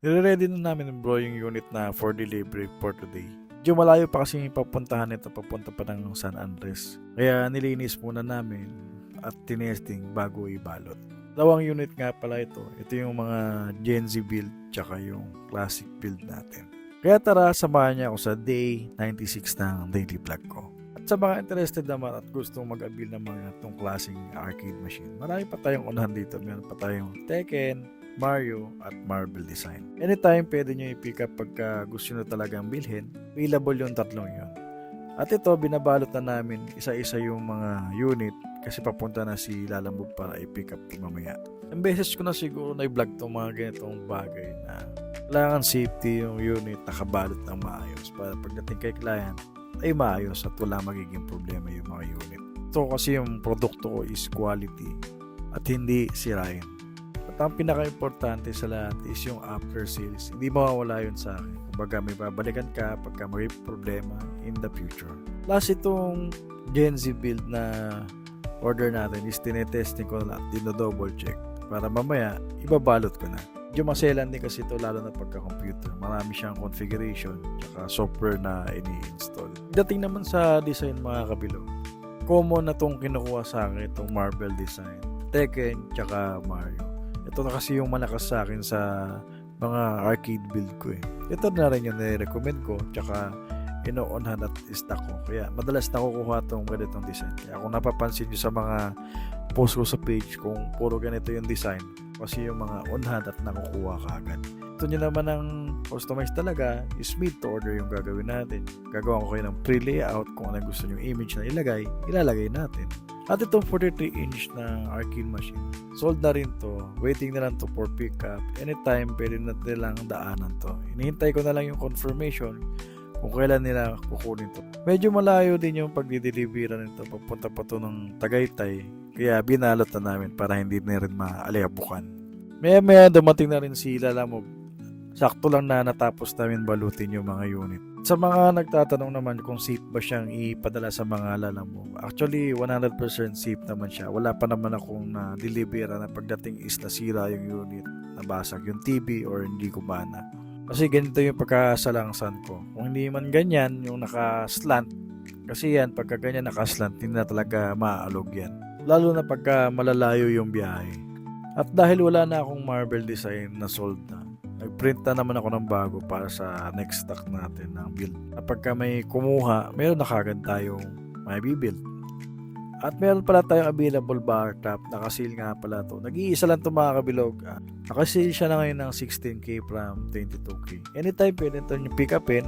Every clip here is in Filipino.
Nire-ready na namin bro yung unit na for delivery for today. Medyo malayo pa kasi yung papuntahan nito, papunta pa ng San Andres. Kaya nilinis muna namin at tinesting bago ibalot. Dalawang unit nga pala ito. Ito yung mga Gen Z build tsaka yung classic build natin. Kaya tara, samahan niya ako sa day 96 ng daily vlog ko. At sa mga interested naman at gustong mag-avail ng mga itong klaseng arcade machine, marami pa tayong unahan dito. Meron pa tayong Tekken, Mario at Marvel Design. Anytime pwede nyo i-pick up pagka gusto nyo talagang bilhin. Available yung tatlong yun. At ito, binabalot na namin isa-isa yung mga unit kasi papunta na si Lalamove para i-pick up mamaya. Ang beses ko na siguro na i-vlog itong mga ganitong bagay na kailangan safety yung unit, nakabalot ng maayos para pagdating kay client ay maayos at wala magiging problema yung mga unit. Ito kasi yung produkto ko is quality at hindi sirain. At ang pinaka-importante sa lahat is yung after sales. Hindi mawawala yun sa akin. Kumbaga may babalikan ka pagka may problema in the future. Last itong Gen Z build na order natin is tinetesting ko na lang, dino-double check para mamaya ibabalot ko na. Medyo maselan din kasi ito lalo na pagka-computer. Marami siyang configuration at software na ini-install. Dating naman sa design mga kabilog, common na itong kinukuha sa akin itong Marvel Design, Tekken, tsaka Mario. Ito na kasi yung malakas sa akin sa mga arcade build ko eh. Ito na rin yung nire-recommend ko, tsaka ino-onhan at stock ko. Kaya madalas nakukuha itong ganitong design. Kaya kung napapansin nyo sa mga post ko sa page kung puro ganito yung design, kasi yung mga onhan at nakukuha ka agad. Ito nyo naman ang customize talaga is made to order yung gagawin natin. Gagawa ko kayo ng pre-layout kung ano gusto nyo image na ilagay, ilalagay natin. At itong 43-inch na arcade machine, sold na rin to. Waiting na lang to for pickup. Anytime, pwede na nilang daanan to. Hinihintay ko na lang yung confirmation kung kailan nila kukunin to. Medyo malayo din yung pagdideliveran nito. Papunta pa to ng Tagaytay. Kaya binalot na namin para hindi na rin maaliabukan. Maya dumating na rin si Lalamove. Sakto lang na natapos namin balutin yung mga unit. Sa mga nagtatanong naman kung safe ba siyang ipadala sa mga Lalamove, actually 100% safe naman siya. Wala pa naman akong na-delivera na pagdating is nasira yung unit, nabasag yung TV or hindi gumana. Kasi ganito yung pagkasalangsan ko. Kung hindi man ganyan, yung naka-slant, kasi yan, pagka ganyan naka-slant, hindi na talaga maaalog yan. Lalo na pagka malalayo yung biyahe. At dahil wala na akong Marvel Design na sold na, nagprint na naman ako ng bago para sa next stock natin ng build. At pagka may kumuha, meron na kagad tayong may build. At meron pala tayong available bar top. Nakasil nga pala to. Nag-iisa lang to mga kabilog. Nakasil siya na ngayon ng 16K from 22K. Anytime pwede ito nyo pick upin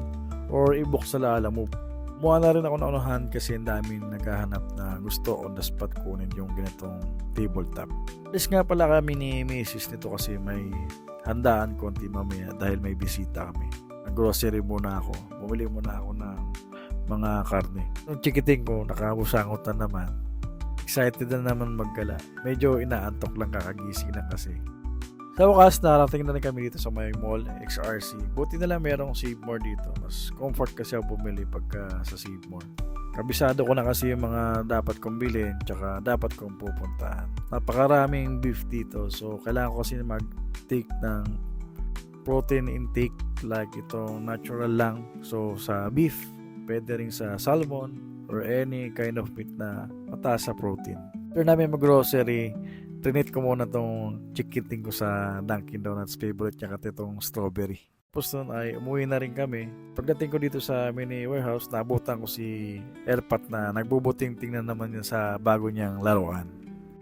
or i-book sa Lalamove. Muha na rin ako na unahan kasi ang daming naghahanap na gusto on the spot kunin yung ganitong tabletop. Alis nga pala kami ni Mrs. nito kasi may handaan konti mamaya dahil may bisita kami. Nag-grocery muna ako. Bumili muna ako ng mga karne. Nung chikiting ko, nakabusangot na naman. Excited na naman maggala. Medyo inaantok lang kakagising na kasi. Sa wakas, narating na rin kami dito sa may mall, XRC. Buti na lang merong Save More dito. Mas comfort kasi ako bumili pagka sa Save More. Kabisado ko na kasi yung mga dapat kong bilhin, tsaka dapat kong pupuntahan. Napakaraming beef dito, so kailangan ko kasi mag-take ng protein intake like itong natural lang. So sa beef, pwede rin sa salmon or any kind of meat na mataas sa protein. After namin mag-grocery, trinate ko muna itong chikiting ko sa Dunkin Donuts. Favorite niya kasi itong strawberry. Tapos nun ay umuwi na rin kami. Pagdating ko dito sa mini warehouse, nabutan ko si Airpat na nagbubuting tingnan naman yun sa bago niyang laruan.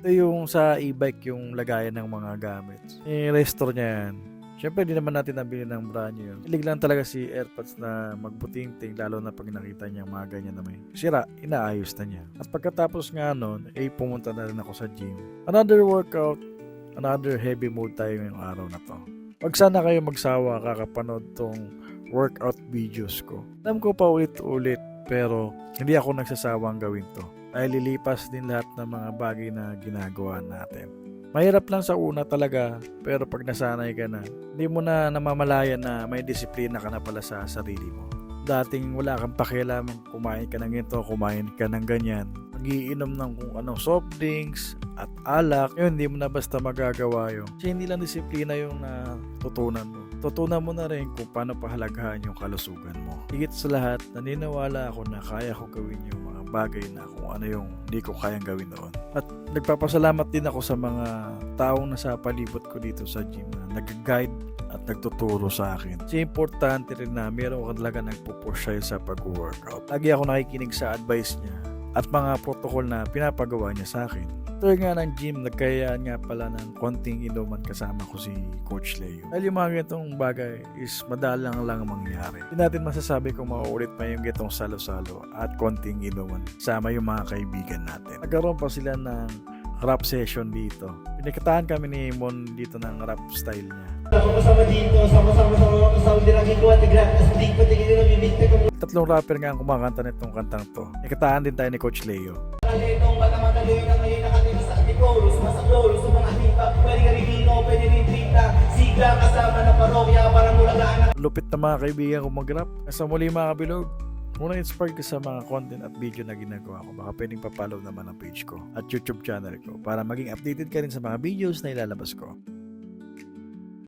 Ito yung sa e-bike yung lagayan ng mga gamit. I-restore niya yan. Siyempre, di naman natin nabili ng brand new yun. Hilig lang talaga si AirPods na magbuting-ting, lalo na pag nakita niya mga ganyan na may sira, inaayos na niya. At pagkatapos nga nun, pumunta na rin ako sa gym. Another workout, another heavy mode tayo ngayong araw na to. Wag sana kayo magsawa kakapanood tong workout videos ko. Alam ko pa ulit-ulit, pero hindi ako nagsasawang gawin to. Ay lilipas din lahat ng mga bagay na ginagawa natin. Mahirap lang sa una talaga, pero pag nasanay ka na, hindi mo na namamalayan na may disiplina ka na pala sa sarili mo. Dating wala kang pakialam, kumain ka ng ito, kumain ka ng ganyan. Mag-iinom ng kung anong soft drinks at alak, yun, hindi mo na basta magagawa yun. Kasi hindi lang disiplina yung natutunan mo. tutunan mo na rin kung paano pahalagahan yung kalusugan mo. Higit sa lahat, naniniwala ako na kaya ko gawin yung mga bagay na kung ano yung hindi ko kayang gawin noon. At nagpapasalamat din ako sa mga taong nasa palibot ko dito sa gym na nag-guide at nagtuturo sa akin. Kasi importante rin na meron ka talaga nagpupush sa'yo sa pag-workout. Lagi ako nakikinig sa advice niya at mga protocol na pinapagawa niya sa akin. After nga ng gym, nagkayaan nga pala ng konting inuman kasama ko si Coach Leo. Dahil yung mga ganitong bagay is madalang lang mangyari. Hindi natin masasabi kung mauulit pa yung ganitong salo-salo at konting inuman sama yung mga kaibigan natin. Nagkaroon pa sila ng rap session dito. Pinagkataan kami ni Mon dito ng rap style niya. Sama-sama dito, sama-sama din ang higwa, tigra, as di ko tingin nila bibigte ko. 3 rapper nga ang kumakanta nitong kantang to. Pinagkataan din tayo ni Coach Leo. Itong bata-mataloy na ngayon nakatira sa Antipolo, sumasaklo, sa mga hita, pwede ka rin pwede rin trita, sigla kasama na parokya, parang mulagaan. Lupit na mga kaibigan ko mag-rap. Sa muli mga kabilog, kung na-inspired ka sa mga content at video na ginagawa ko, baka pwedeng papollow naman ang page ko at YouTube channel ko para maging updated ka rin sa mga videos na ilalabas ko.